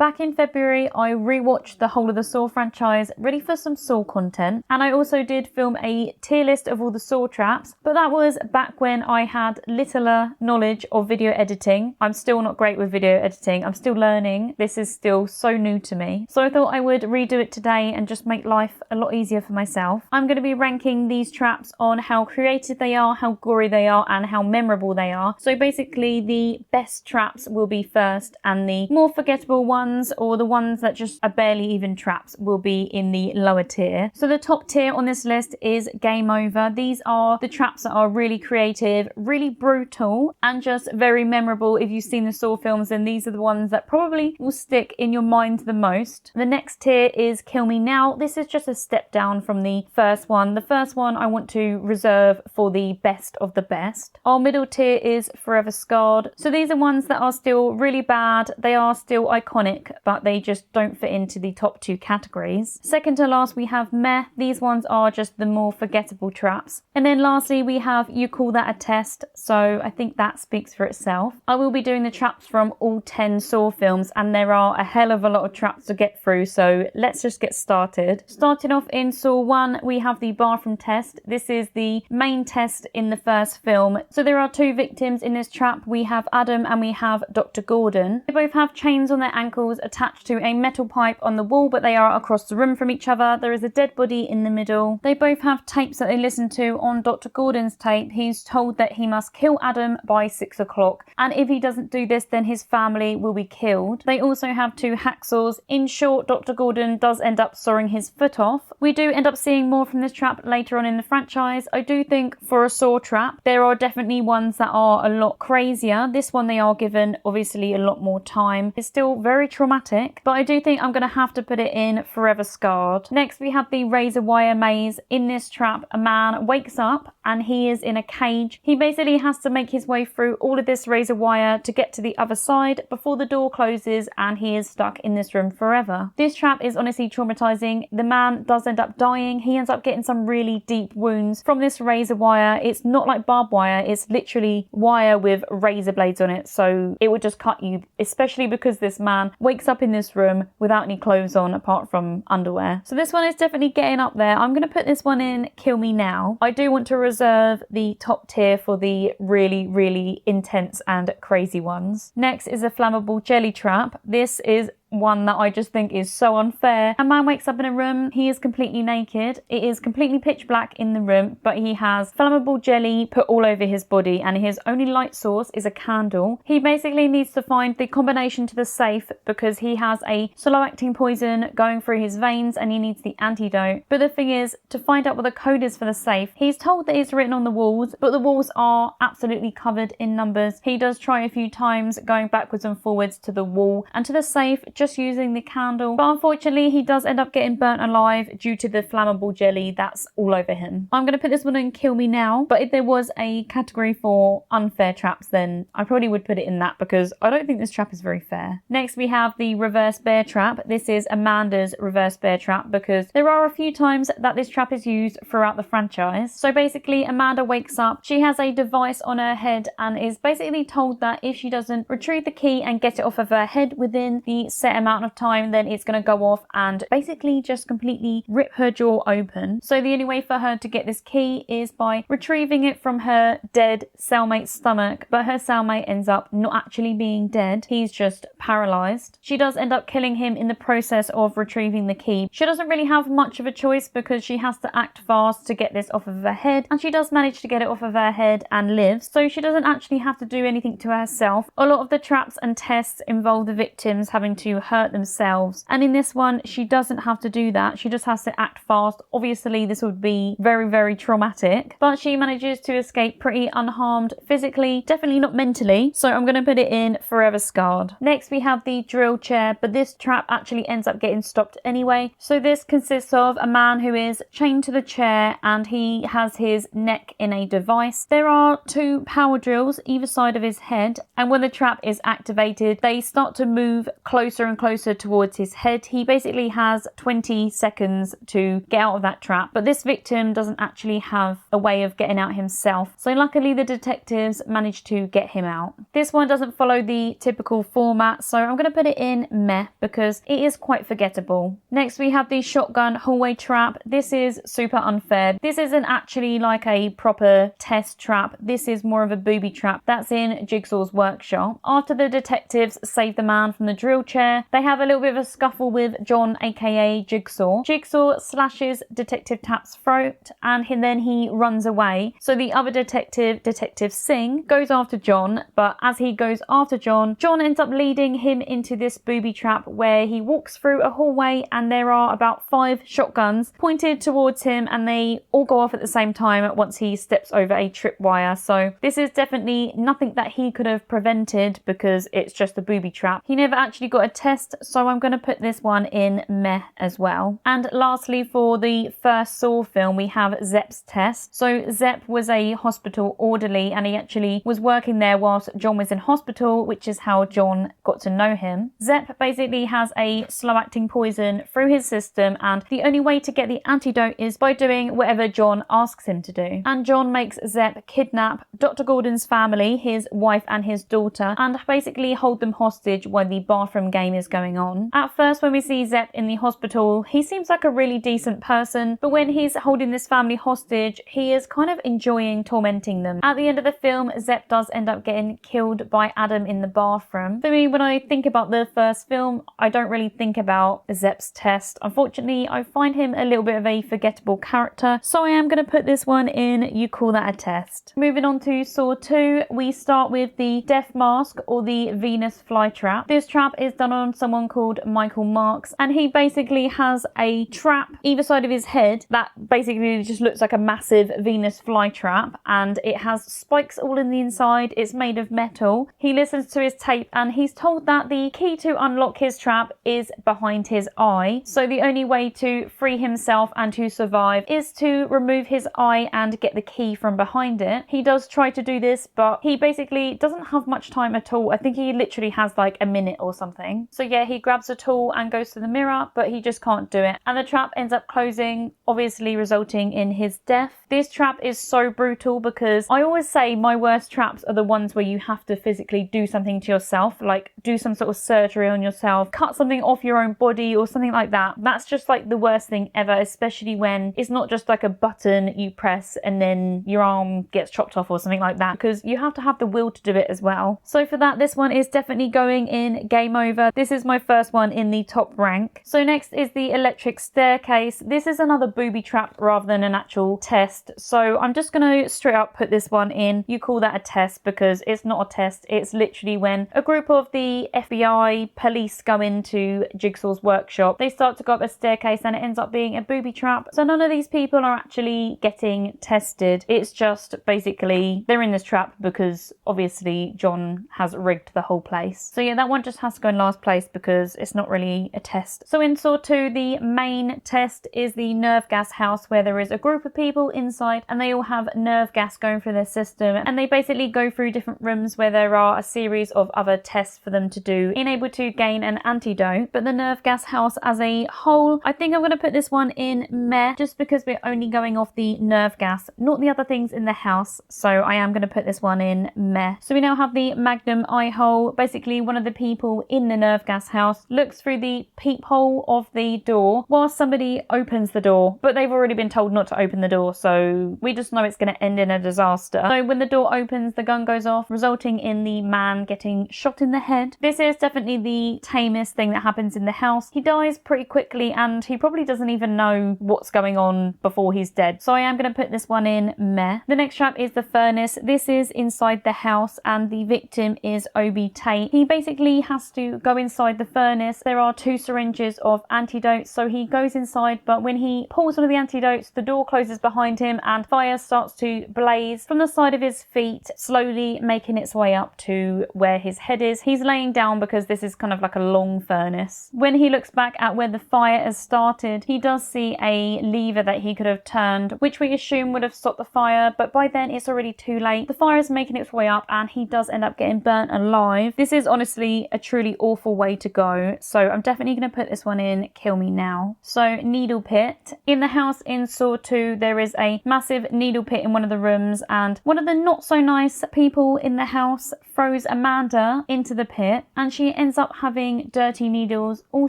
Back in February, I rewatched the whole of the Saw franchise, ready for some Saw content, and I also did film a tier list of all the Saw traps, but that was back when I had littler knowledge of video editing. I'm still not great with video editing, I'm still learning, this is still so new to me. So I thought I would redo it today and just make life a lot easier for myself. I'm going to be ranking these traps on how creative they are, how gory they are, and how memorable they are. So basically the best traps will be first, and the more forgettable ones, or the ones that just are barely even traps, will be in the lower tier. So the top tier on this list is Game Over. These are the traps that are really creative, really brutal, and just very memorable. If you've seen the Saw films, then these are the ones that probably will stick in your mind the most. The next tier is Kill Me Now. This is just a step down from the first one. The first one I want to reserve for the best of the best. Our middle tier is Forever Scarred. So these are ones that are still really bad. They are still iconic, but they just don't fit into the top two categories. Second to last, we have Meh. These ones are just the more forgettable traps. And then lastly, we have You Call That a Test. So I think that speaks for itself. I will be doing the traps from all 10 Saw films, and there are a hell of a lot of traps to get through, so let's just get started. Starting off in Saw 1, we have the bathroom test. This is the main test in the first film. So there are two victims in this trap. We have Adam and we have Dr. Gordon. They both have chains on their ankles attached to a metal pipe on the wall, but they are across the room from each other. There is a dead body in the middle. They both have tapes that they listen to. On Dr. Gordon's tape, he's told that he must kill Adam by 6 o'clock, and if he doesn't do this, then his family will be killed. They also have two hacksaws. In short, Dr. Gordon does end up sawing his foot off. We do end up seeing more from this trap later on in the franchise. I do think for a Saw trap, there are definitely ones that are a lot crazier. This one, they are given obviously a lot more time. It's still very traumatic, but I do think I'm going to have to put it in Forever Scarred. Next, we have the razor wire maze. In this trap, a man wakes up and he is in a cage. He basically has to make his way through all of this razor wire to get to the other side before the door closes, and he is stuck in this room forever. This trap is honestly traumatizing. The man does end up dying. He ends up getting some really deep wounds from this razor wire. It's not like barbed wire, it's literally wire with razor blades on it, so it would just cut you, especially because this man wakes up in this room without any clothes on apart from underwear. So this one is definitely getting up there. I'm going to put this one in Kill Me Now. I do want to reserve the top tier for the really intense and crazy ones. Next is a flammable jelly trap. This is one that I just think is so unfair. A man wakes up in a room, he is completely naked. It is completely pitch black in the room, but he has flammable jelly put all over his body, and his only light source is a candle. He basically needs to find the combination to the safe because he has a slow-acting poison going through his veins and he needs the antidote. But the thing is, to find out what the code is for the safe, he's told that it's written on the walls, but the walls are absolutely covered in numbers. He does try a few times going backwards and forwards to the wall and to the safe, just using the candle, but unfortunately he does end up getting burnt alive due to the flammable jelly that's all over him. I'm going to put this one in Kill Me Now, but if there was a category for unfair traps, then I probably would put it in that because I don't think this trap is very fair. Next, we have the reverse bear trap. This is Amanda's reverse bear trap because there are a few times that this trap is used throughout the franchise. So basically, Amanda wakes up, she has a device on her head and is basically told that if she doesn't retrieve the key and get it off of her head within the set amount of time, then it's going to go off and basically just completely rip her jaw open. So the only way for her to get this key is by retrieving it from her dead cellmate's stomach, but her cellmate ends up not actually being dead. He's just paralyzed. She does end up killing him in the process of retrieving the key. She doesn't really have much of a choice because she has to act fast to get this off of her head, and she does manage to get it off of her head and lives, so she doesn't actually have to do anything to herself. A lot of the traps and tests involve the victims having to hurt themselves, and in this one she doesn't have to do that. She just has to act fast. Obviously this would be very traumatic, but she manages to escape pretty unharmed physically, definitely not mentally, so I'm going to put it in Forever Scarred. Next we have the drill chair, but this trap actually ends up getting stopped anyway. So this consists of a man who is chained to the chair and he has his neck in a device. There are two power drills either side of his head, and when the trap is activated they start to move closer and closer towards his head. He basically has 20 seconds to get out of that trap, but this victim doesn't actually have a way of getting out himself. So luckily the detectives managed to get him out. This one doesn't follow the typical format, so I'm going to put it in meh because it is quite forgettable. Next we have the shotgun hallway trap. This is super unfair. This isn't actually like a proper test trap. This is more of a booby trap that's in Jigsaw's workshop. After the detectives save the man from the drill chair, they have a little bit of a scuffle with John, aka Jigsaw. Jigsaw slashes Detective Tap's throat and then he runs away. So the other detective, Detective Singh, goes after John, but as he goes after John ends up leading him into this booby trap where he walks through a hallway and there are about 5 shotguns pointed towards him and they all go off at the same time once he steps over a tripwire. So this is definitely nothing that he could have prevented because it's just a booby trap. He never actually got a test, so I'm going to put this one in meh as well. And lastly, for the first Saw film, we have Zepp's test. So Zepp was a hospital orderly and he actually was working there whilst John was in hospital, which is how John got to know him. Zepp basically has a slow-acting poison through his system and the only way to get the antidote is by doing whatever John asks him to do. And John makes Zepp kidnap Dr. Gordon's family, his wife and his daughter, and basically hold them hostage while the bathroom game is going on. At first, when we see Zepp in the hospital, he seems like a really decent person, but when he's holding this family hostage, he is kind of enjoying tormenting them. At the end of the film, Zepp does end up getting killed by Adam in the bathroom. For me, when I think about the first film, I don't really think about Zepp's test. Unfortunately, I find him a little bit of a forgettable character, so I am going to put this one in you call that a test. Moving on to Saw 2, we start with the death mask or the Venus flytrap. This trap is done on someone called Michael Marks and he basically has a trap either side of his head that basically just looks like a massive Venus flytrap and it has spikes all in the inside. It's made of metal. He listens to his tape and he's told that the key to unlock his trap is behind his eye. So the only way to free himself and to survive is to remove his eye and get the key from behind it. He does try to do this, but he basically doesn't have much time at all. I think he literally has like a minute or something. So yeah, he grabs a tool and goes to the mirror, but he just can't do it. And the trap ends up closing, obviously resulting in his death. This trap is so brutal because I always say my worst traps are the ones where you have to physically do something to yourself, like do some sort of surgery on yourself, cut something off your own body or something like that. That's just like the worst thing ever, especially when it's not just like a button you press and then your arm gets chopped off or something like that, because you have to have the will to do it as well. So for that, this one is definitely going in game over. This is my first one in the top rank. So next is the electric staircase. This is another booby trap rather than an actual test. So I'm just going to straight up put this one in you call that a test because it's not a test. It's literally when a group of the FBI police go into Jigsaw's workshop. They start to go up a staircase and it ends up being a booby trap. So none of these people are actually getting tested. It's just basically they're in this trap because obviously John has rigged the whole place. So yeah, that one just has to go in last place because it's not really a test. So in Saw 2, the main test is the nerve gas house where there is a group of people inside and they all have nerve gas going through their system and they basically go through different rooms where there are a series of other tests for them to do in able to gain an antidote. But the nerve gas house as a whole, I think I'm going to put this one in meh just because we're only going off the nerve gas, not the other things in the house. So I am going to put this one in meh. So we now have the magnum eye hole. Basically one of the people in the nerve gas house looks through the peephole of the door whilst somebody opens the door, but they've already been told not to open the door, so we just know it's going to end in a disaster. So when the door opens, the gun goes off, resulting in the man getting shot in the head. This is definitely the tamest thing that happens in the house. He dies pretty quickly and he probably doesn't even know what's going on before he's dead. So I am going to put this one in meh. The next trap is the furnace. This is inside the house and the victim is Obi Tate. He basically has to go inside the furnace. There are 2 syringes of antidotes, so he goes inside, but when he pulls one of the antidotes, the door closes behind him and fire starts to blaze from the side of his feet, slowly making its way up to where his head is. He's laying down because this is kind of like a long furnace. When he looks back at where the fire has started, he does see a lever that he could have turned, which we assume would have stopped the fire, but by then it's already too late. The fire is making its way up and he does end up getting burnt alive. This is honestly a truly awful awful way to go. So I'm definitely going to put this one in Kill Me Now. So needle pit. In the house in Saw 2, there is a massive needle pit in one of the rooms, and one of the not so nice people in the house throws Amanda into the pit, and she ends up having dirty needles all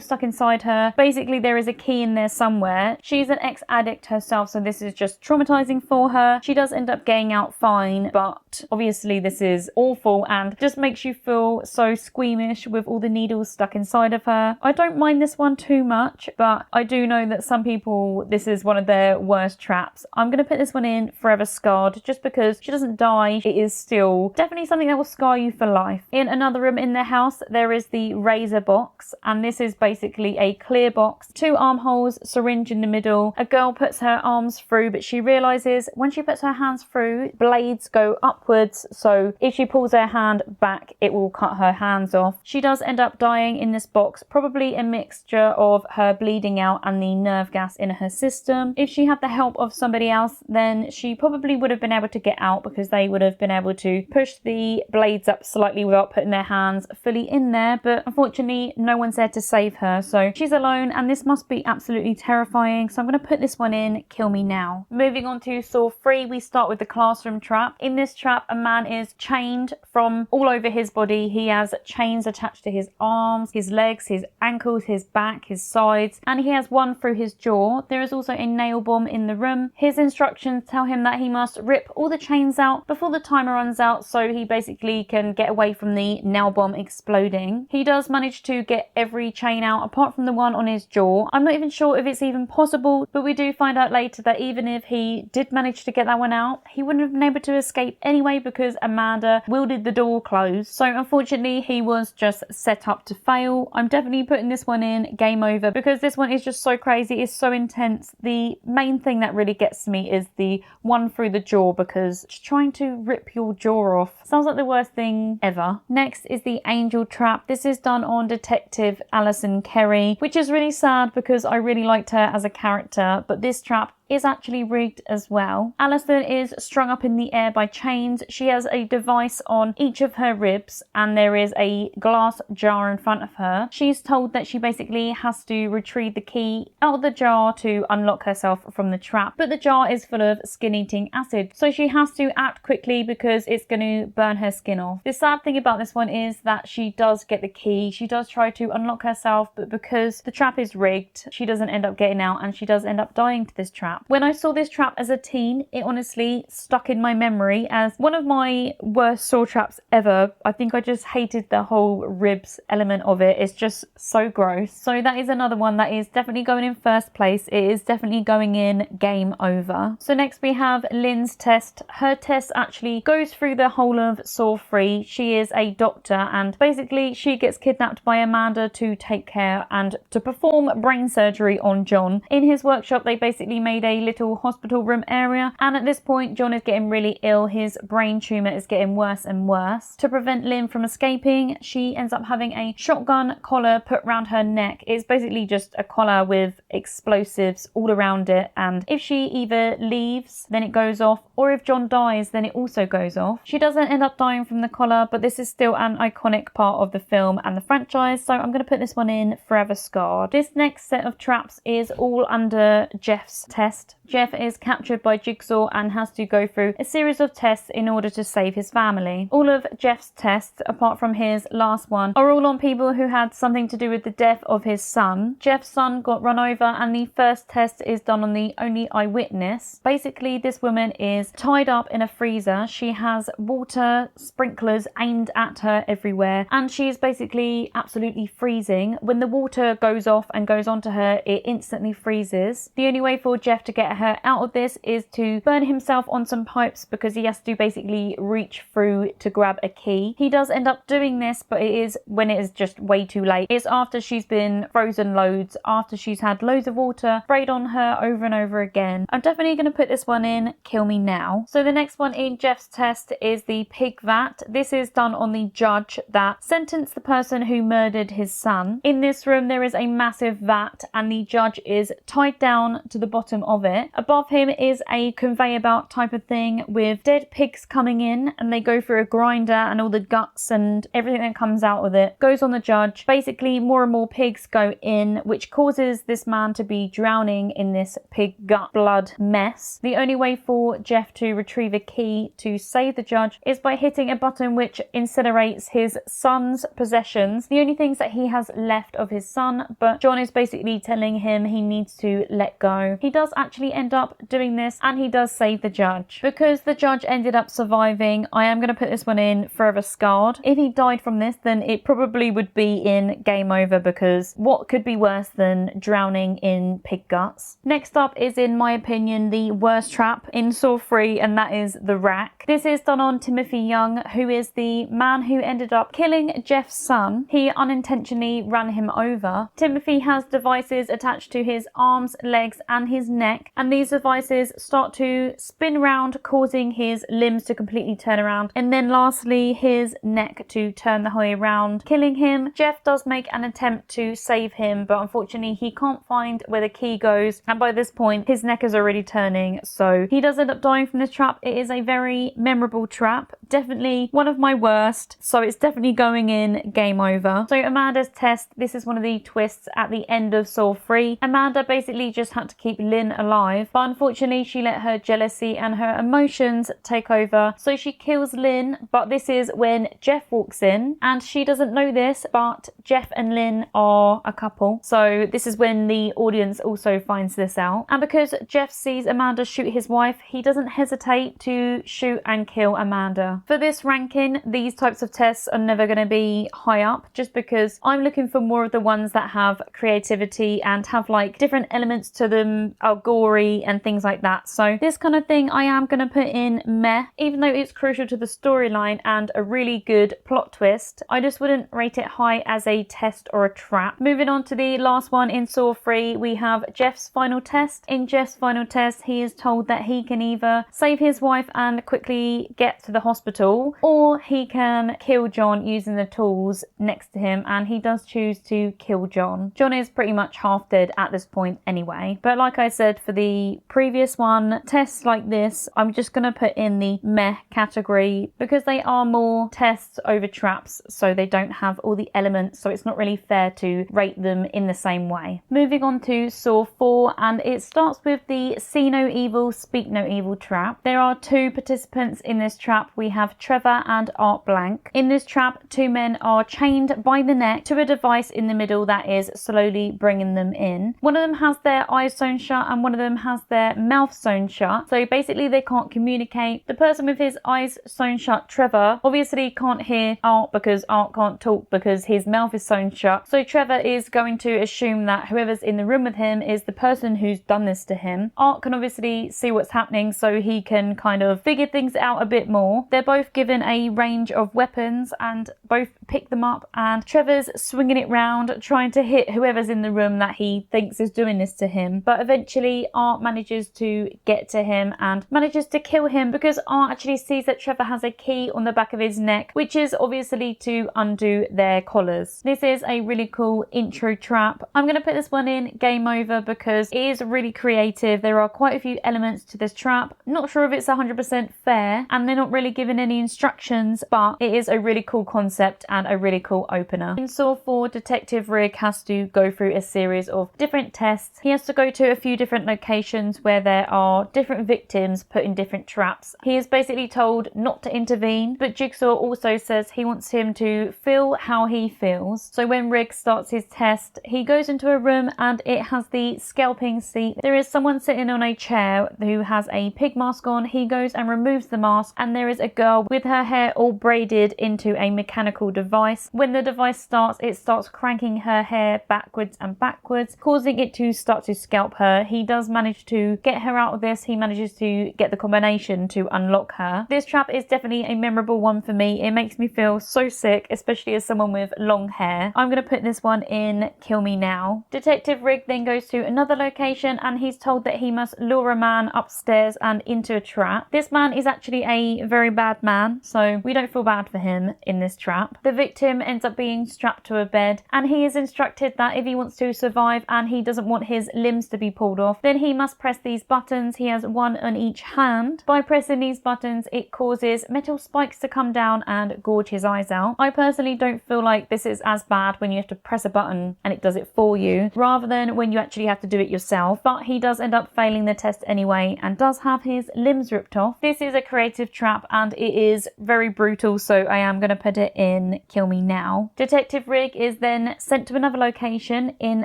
stuck inside her. Basically, there is a key in there somewhere. She's an ex-addict herself, so this is just traumatizing for her. She does end up getting out fine, but obviously this is awful and just makes you feel so squeamish with all the needles stuck inside of her. I don't mind this one too much, but I do know that some people, this is one of their worst traps. I'm going to put this one in Forever Scarred, just because she doesn't die. It is still definitely something that will scar you for life. In another room in the house, there is the razor box, and this is basically a clear box, 2 armholes, syringe in the middle. A girl puts her arms through, but she realizes when she puts her hands through, blades go upwards, so if she pulls her hand back, it will cut her hands off. She does end up dying in this box, probably a mixture of her bleeding out and the nerve gas in her system. If she had the help of somebody else, then she probably would have been able to get out, because they would have been able to push the blades up slightly without putting their hands fully in there, but unfortunately no one's there to save her, so she's alone, and this must be absolutely terrifying. So I'm going to put this one in Kill Me Now. Moving on to Saw 3, we start with the classroom trap. In this trap, a man is chained from all over his body. He has chains attached to his arms, his legs, his ankles, his back, his sides, and he has one through his jaw. There is also a nail bomb in the room. His instructions tell him that he must rip all the chains out before the timer runs out, so he basically can get away from the nail bomb exploding. He does manage to get every chain out apart from the one on his jaw. I'm not even sure if it's even possible, but we do find out later that even if he did manage to get that one out, he wouldn't have been able to escape anyway, because Amanda wielded the door closed. So unfortunately, he was just set up to fail. I'm definitely putting this one in Game Over, because this one is just so crazy. It's so intense. The main thing that really gets me is the one through the jaw, because just trying to rip your jaw off sounds like the worst thing ever. Next is the angel trap. This is done on Detective Alison Kerry, which is really sad because I really liked her as a character, but this trap is actually rigged as well. Alison is strung up in the air by chains. She has a device on each of her ribs, and there is a glass jar in front of her. She's told that she basically has to retrieve the key out of the jar to unlock herself from the trap, but the jar is full of skin-eating acid, so she has to act quickly because it's going to burn her skin off. The sad thing about this one is that she does get the key. She does try to unlock herself, but because the trap is rigged, she doesn't end up getting out, and she does end up dying to this trap. When I saw this trap as a teen, it honestly stuck in my memory as one of my worst Saw traps ever. I think I just hated the whole ribs element of it. It's just so gross. So that is another one that is definitely going in first place. It is definitely going in Game Over. So next we have Lynn's test. Her test actually goes through the whole of Saw 3. She is a doctor, and basically she gets kidnapped by Amanda to take care and to perform brain surgery on John. In his workshop, they basically made a little hospital room area, and at this point John is getting really ill. His brain tumour is getting worse and worse. To prevent Lynn from escaping, she ends up having a shotgun collar put around her neck. It's basically just a collar with explosives all around it, and if she either leaves then it goes off, or if John dies then it also goes off. She doesn't end up dying from the collar, but this is still an iconic part of the film and the franchise, so I'm going to put this one in Forever Scarred. This next set of traps is all under Jeff's test. Jeff is captured by Jigsaw and has to go through a series of tests in order to save his family. All of Jeff's tests, apart from his last one, are all on people who had something to do with the death of his son. Jeff's son got run over, and the first test is done on the only eyewitness. Basically, this woman is tied up in a freezer. She has water sprinklers aimed at her everywhere, and she is basically absolutely freezing. When the water goes off and goes onto her, it instantly freezes. The only way for Jeff to get her out of this is to burn himself on some pipes, because he has to basically reach through to grab a key. He does end up doing this, but it is when it is just way too late. It's after she's been frozen loads, after she's had loads of water sprayed on her over and over again. I'm definitely going to put this one in Kill Me Now. So the next one in Jeff's test is the pig vat. This is done on the judge that sentenced the person who murdered his son. In this room there is a massive vat, and the judge is tied down to the bottom of it. it. Above him is a conveyor belt type of thing with dead pigs coming in, and they go through a grinder, and all the guts and everything that comes out of it goes on the judge. Basically, more and more pigs go in, which causes this man to be drowning in this pig gut blood mess. The only way for Jeff to retrieve a key to save the judge is by hitting a button which incinerates his son's possessions, the only things that he has left of his son, but John is basically telling him he needs to let go. He does actually end up doing this, and he does save the judge. Because the judge ended up surviving, I am going to put this one in forever scarred. If he died from this, then it probably would be in game over, because what could be worse than drowning in pig guts? Next up is, in my opinion, the worst trap in Saw 3, and that is the rack. This is done on Timothy Young, who is the man who ended up killing Jeff's son. He unintentionally ran him over. Timothy has devices attached to his arms, legs and his neck, and these devices start to spin round, causing his limbs to completely turn around, and then lastly his neck to turn the whole way around, killing him. Jeff does make an attempt to save him, but unfortunately he can't find where the key goes, and by this point his neck is already turning, so he does end up dying from this trap. It is a very memorable trap, definitely one of my worst, so it's definitely going in game over. So Amanda's test, this is one of the twists at the end of Saw 3. Amanda basically just had to keep Lynn alive, but unfortunately she let her jealousy and her emotions take over, so she kills Lynn. But this is when Jeff walks in, and she doesn't know this, but Jeff and Lynn are a couple, so this is when the audience also finds this out. And because Jeff sees Amanda shoot his wife, he doesn't hesitate to shoot and kill Amanda. For this ranking, these types of tests are never going to be high up, just because I'm looking for more of the ones that have creativity and have like different elements to them, are gory and things like that. So this kind of thing I am going to put in meh, even though it's crucial to the storyline and a really good plot twist. I just wouldn't rate it high as a test or a trap. Moving on to the last one in Saw 3, we have Jeff's final test. In Jeff's final test, he is told that he can either save his wife and quickly get to the hospital, or he can kill John using the tools next to him, and he does choose to kill John. John is pretty much half dead at this point anyway, but like I said for the previous one, tests like this I'm just going to put in the meh category, because they are more tests over traps, so they don't have all the elements, so it's not really fair to rate them in the same way. Moving on to Saw 4, and it starts with the see no evil, speak no evil trap. There are two participants in this trap. We have Trevor and Art Blank. In this trap, two men are chained by the neck to a device in the middle that is slowly bringing them in. One of them has their eyes sewn shut and one of them has their mouth sewn shut, so basically they can't communicate. The person with his eyes sewn shut, Trevor, obviously can't hear Art because Art can't talk because his mouth is sewn shut, so Trevor is going to assume that whoever's in the room with him is the person who's done this to him. Art can obviously see what's happening, so he can kind of figure things out a bit more. They're both given a range of weapons and both pick them up, and Trevor's swinging it round trying to hit whoever's in the room that he thinks is doing this to him, but eventually Art manages to get to him and manages to kill him, because Art actually sees that Trevor has a key on the back of his neck, which is obviously to undo their collars. This is a really cool intro trap. I'm going to put this one in game over because it is really creative. There are quite a few elements to this trap. Not sure if it's 100% fair, and they're not really given any instructions, but it is a really cool concept and a really cool opener. In Saw 4, Detective Rigg has to go through a series of different tests. He has to go to a few different locations where there are different victims put in different traps. He is basically told not to intervene, but Jigsaw also says he wants him to feel how he feels. So when Rigg starts his test, he goes into a room and it has the scalping seat. There is someone sitting on a chair who has a pig mask on. He goes and removes the mask, and there is a girl with her hair all braided into a mechanical device. When the device starts, it starts cranking her hair backwards and backwards, causing it to start to scalp her. He does manage to get her out of this. He manages to get the combination to unlock her. This trap is definitely a memorable one for me. It makes me feel so sick, especially as someone with long hair. I'm going to put this one in Kill Me Now. Detective Rigg then goes to another location and he's told that he must lure a man upstairs and into a trap. This man is actually a very bad bad man, so we don't feel bad for him in this trap. The victim ends up being strapped to a bed, and he is instructed that if he wants to survive and he doesn't want his limbs to be pulled off, then he must press these buttons. He has one on each hand. By pressing these buttons, it causes metal spikes to come down and gorge his eyes out. I personally don't feel like this is as bad when you have to press a button and it does it for you, rather than when you actually have to do it yourself. But he does end up failing the test anyway and does have his limbs ripped off. This is a creative trap and it is very brutal, so I am going to put it in Kill Me Now. Detective Rig is then sent to another location in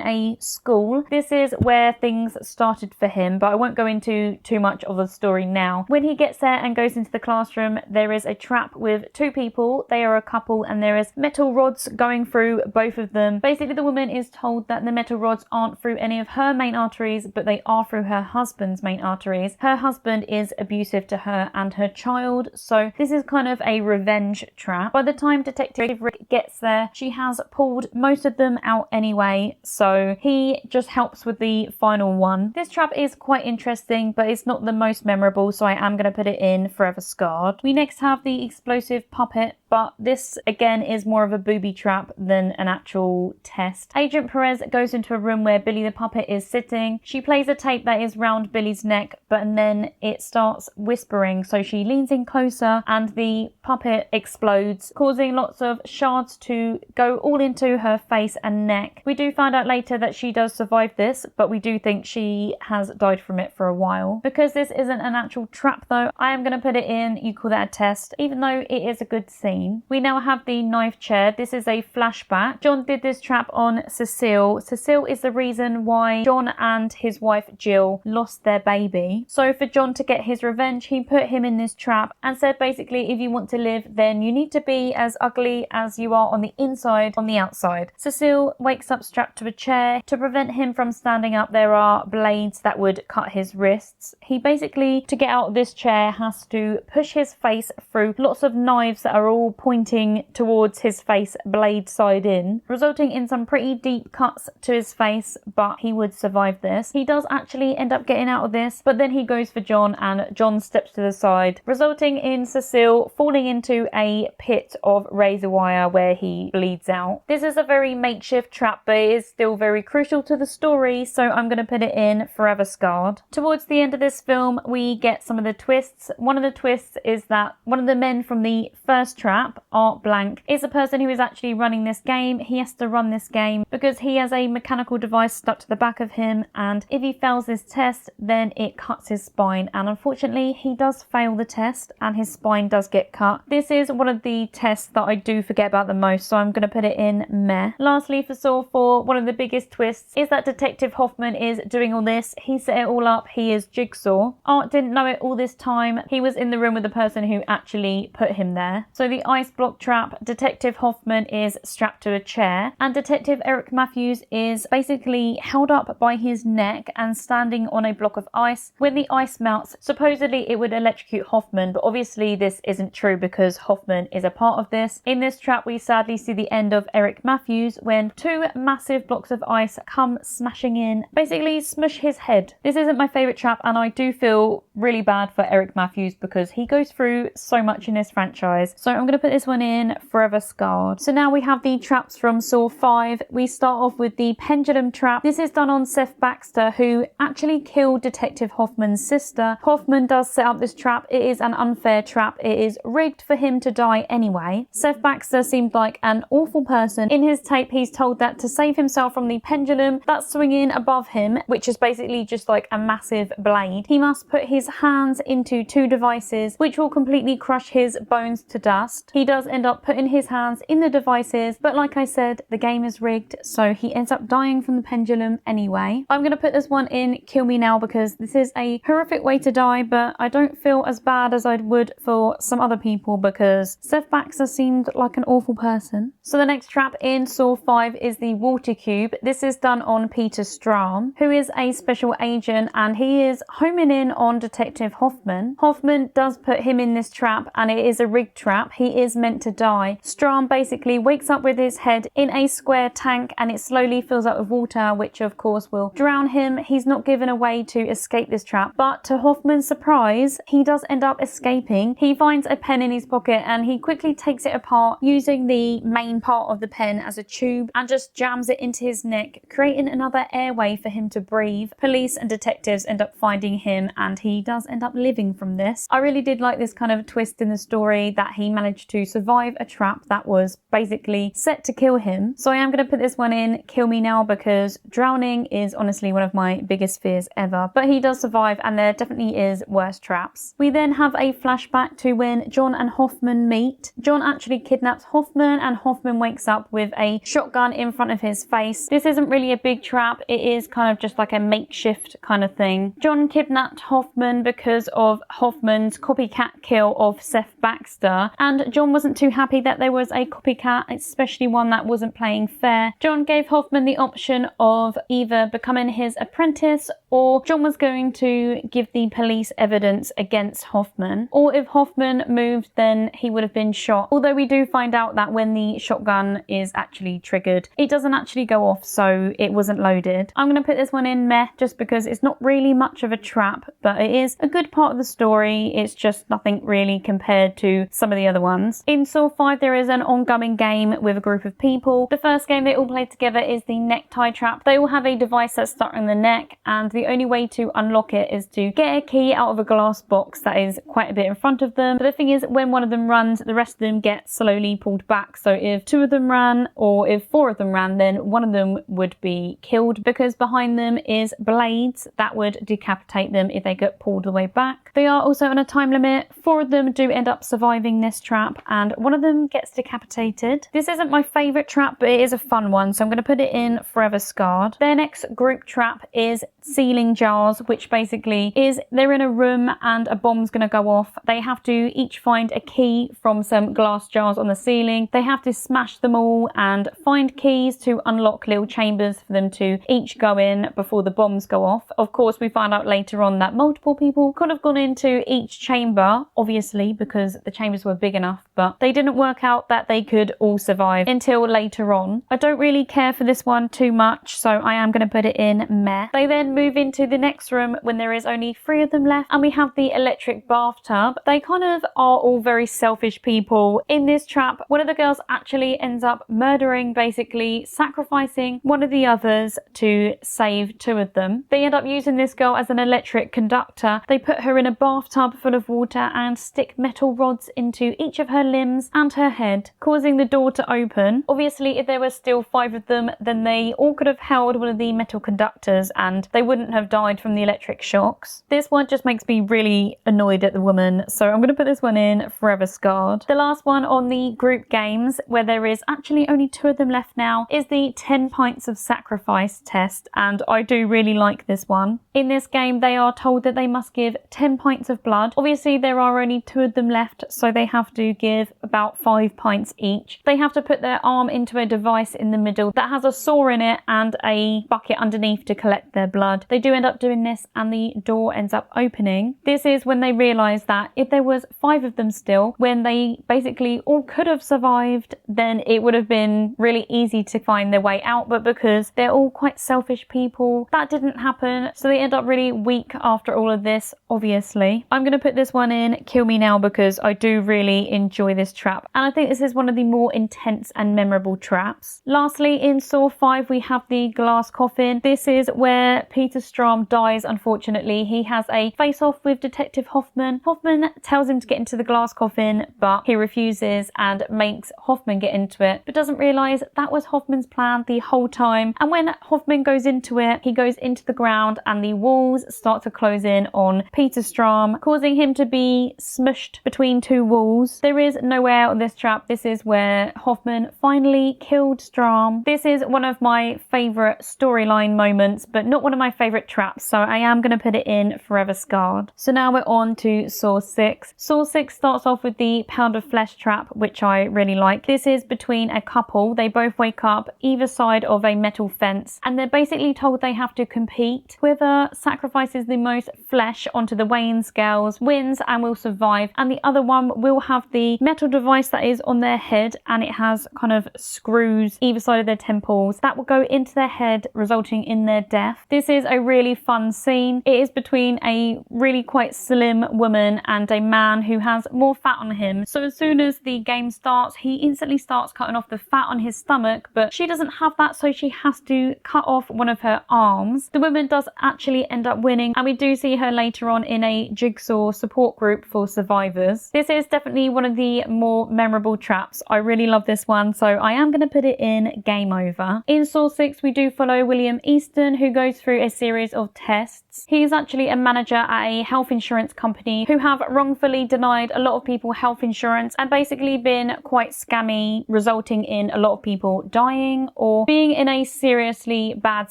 a school. This is where things started for him, but I won't go into too much of the story now. When he gets there and goes into the classroom, there is a trap with two people. They are a couple and there is metal rods going through both of them. Basically, the woman is told that the metal rods aren't through any of her main arteries, but they are through her husband's main arteries. Her husband is abusive to her and her child, so this is kind of a revenge trap. By the time Detective Rick gets there, she has pulled most of them out anyway, so he just helps with the final one. This trap is quite interesting, but it's not the most memorable, so I am going to put it in Forever Scarred. We next have the explosive puppet, but this again is more of a booby trap than an actual test. Agent Perez goes into a room where Billy the puppet is sitting. She plays a tape that is round Billy's neck, but then it starts whispering, so she leans in closer and the puppet explodes, causing lots of shards to go all into her face and neck. We do find out later that she does survive this, but we do think she has died from it for a while. Because this isn't an actual trap though, I am going to put it in You Call That a Test, even though it is a good scene. We now have the knife chair. This is a flashback. John did this trap on Cecile. Cecile is the reason why John and his wife Jill lost their baby. So for John to get his revenge, he put him in this trap and said basically, if you want to live, then you need to be as ugly as you are on the inside, on the outside. Cecile wakes up strapped to a chair. To prevent him from standing up, there are blades that would cut his wrists. He basically, to get out of this chair, has to push his face through lots of knives that are all pointing towards his face, blade side in, resulting in some pretty deep cuts to his face, but he would survive this. He does actually end up getting out of this, but then he goes for John and John steps to the side, resulting in Cecile falling into a pit of razor wire where he bleeds out. This is a very makeshift trap, but it is still very crucial to the story, so I'm going to put it in Forever Scarred. Towards the end of this film, we get some of the twists. One of the twists is that one of the men from the first trap, Art Blank, is a person who is actually running this game. He has to run this game because he has a mechanical device stuck to the back of him, and if he fails this test, then it cuts his spine, and unfortunately he does fail the test and his spine does get cut. This is one of the tests that I do forget about the most, so I'm going to put it in meh. Lastly, for Saw 4, one of the biggest twists is that Detective Hoffman is doing all this. He set it all up. He is Jigsaw. Art didn't know it all this time. He was in the room with the person who actually put him there. So the ice block trap, Detective Hoffman is strapped to a chair and Detective Eric Matthews is basically held up by his neck and standing on a block of ice. When the ice melts, supposedly it would electrocute Hoffman, but obviously this isn't true because Hoffman is a part of this. In this trap, we sadly see the end of Eric Matthews when two massive blocks of ice come smashing in, basically smush his head. This isn't my favourite trap and I do feel really bad for Eric Matthews because he goes through so much in this franchise. So I'm going to put this one in Forever Scarred. So now we have the traps from Saw 5. We start off with the pendulum trap. This is done on Seth Baxter, who actually killed Detective Hoffman's sister. Hoffman does set up this trap. It is an unfair trap. It is rigged for him to die anyway. Seth Baxter seemed like an awful person. In his tape, he's told that to save himself from the pendulum that's swinging above him, which is basically just like a massive blade, he must put his hands into two devices, which will completely crush his bones to dust. He does end up putting his hands in the devices, but like I said, the game is rigged, so he ends up dying from the pendulum anyway. I'm going to put this one in Kill Me Now because this is a horrific way to die, but I don't feel as bad as I would for some other people because Seth Baxter seemed like an awful person. So the next trap in Saw 5 is the water cube. This is done on Peter Strahm, who is a special agent, and he is homing in on Detective Hoffman. Hoffman does put him in this trap, and it is a rigged trap. He is meant to die. Strahm basically wakes up with his head in a square tank, and it slowly fills up with water, which of course will drown him. He's not given a way to escape this trap, but to Hoffman's surprise, he does end up escaping. he finds a pen in his pocket and he quickly takes it apart using the main part of the pen as a tube and just jams it into his neck, creating another airway for him to breathe. Police and detectives end up finding him and he does end up living from this. I really did like this kind of twist in the story that he managed to survive a trap that was basically set to kill him. So I am going to put this one in Kill Me Now because drowning is honestly one of my biggest fears ever. But he does survive and there definitely is worse traps. We then have a flashback to when John and Hoffman meet. John actually kidnaps Hoffman and Hoffman wakes up with a shotgun in front of his face. This isn't really a big trap. It is kind of just like a makeshift kind of thing. John kidnapped Hoffman because of Hoffman's copycat kill of Seth Baxter, and John wasn't too happy that there was a copycat, especially one that wasn't playing fair. John gave Hoffman the option of either becoming his apprentice or John was going to give the police evidence against Hoffman, or if Hoffman moved then he would have been shot. Although we do find out that when the shotgun is actually triggered, it doesn't actually go off, so it wasn't loaded. I'm going to put this one in meh just because it's not really much of a trap, but it is a good part of the story. It's just nothing really compared to some of the other ones. In Saw 5 there is an ongoing game with a group of people. The first game they all play together is the necktie trap. They all have a device that's stuck in the neck and the only way to unlock it is to get a key out of a glass box that is quite a bit in front of them. But the thing is, when one of them runs, the rest of them get slowly pulled back. So if two of them ran or if four of them ran, then one of them would be killed because behind them is blades that would decapitate them if they get pulled the way back. They are also on a time limit. Four of them do end up surviving this trap and one of them gets decapitated. This isn't my favourite trap, but it is a fun one, so I'm going to put it in Forever Scarred. Their next group trap is Ceiling Jars, which basically is they're in a room and a bomb's going to go off. They have to each find a key from some glass jars on the ceiling. They have to smash them all and find keys to unlock little chambers for them to each go in before the bombs go off. Of course, we find out later on that multiple people could have gone into each chamber, obviously, because the chambers were big enough, but they didn't work out that they could all survive until later on. I don't really care for this one too much, so I am going to put it in meh. They then move into the next room when there is only three of them left and we have the electric bathtub. They kind of are all very selfish people. In this trap, one of the girls actually ends up murdering, basically sacrificing one of the others to save two of them. They end up using this girl as an electric conductor. They put her in a bathtub full of water and stick metal rods into each of her limbs and her head, causing the door to open. Obviously, if there were still five of them, then they all could have held one of the metal conductors and they wouldn't have died from the electric shocks. This one just makes me really annoyed at the woman, so I'm going to put this one in Forever Scarred. The last one on the group games, where there is actually only two of them left now, is the 10 pints of sacrifice test, and I do really like this one. In this game, they are told that they must give 10 pints of blood. Obviously, there are only two of them left, so they have to give about 5 pints each. They have to put their arm into a device in the middle that has a saw in it and a bucket underneath to collect their blood. They do end up doing this and the door ends up opening. This is when they realise that if there was 5 of them still, when they basically all could have survived, then it would have been really easy to find their way out, but because they're all quite selfish people, that didn't happen, so they end up really weak after all of this, obviously. I'm going to put this one in Kill Me Now because I do really enjoy this trap and I think this is one of the more intense and memorable traps. Lastly, in Saw 5 we have the glass coffin. This is where Peter Strahm dies, unfortunately. He has a face-off with Detective Hoffman. Hoffman tells him to get into the glass coffin, but he refuses and makes Hoffman get into it, but doesn't realise that was Hoffman's plan the whole time. And when Hoffman goes into it, he goes into the ground and the walls start to close in on Peter Strahm, causing him to be smushed between two walls. There is no way out of this trap. This is where Hoffman finally killed Strahm. This is one of my favourite storyline moments, but not one of my favourite traps, so I am going to put it in Forever Scarred. So now we're on to Saw 6. Saw 6 starts off with the pound of flesh trap, which I really like. This is between a couple. They both wake up either side of a metal fence and they're basically told they have to compete. Whoever sacrifices the most flesh onto the weighing scales wins and will survive, and the other one will have the metal device that is on their head and it has kind of screws either side of their temples that will go into their head, resulting in their death. This is a really fun scene. It is between a really quite slim woman and a man who has more fat on him. So as soon as the game starts, he instantly starts cutting off the fat on his stomach, but she doesn't have that, so she has to cut off one of her arms. The woman does actually end up winning, and we do see her later on in a Jigsaw support group for survivors. This is definitely one of the more memorable traps. I really love this one, so I am going to put it in game over. In Saw 6, we do follow William Easton, who goes through a series of tests. He's actually a manager at a health insurance company who have wrongfully denied a lot of people health insurance and basically been quite scammy, resulting in a lot of people dying or being in a seriously bad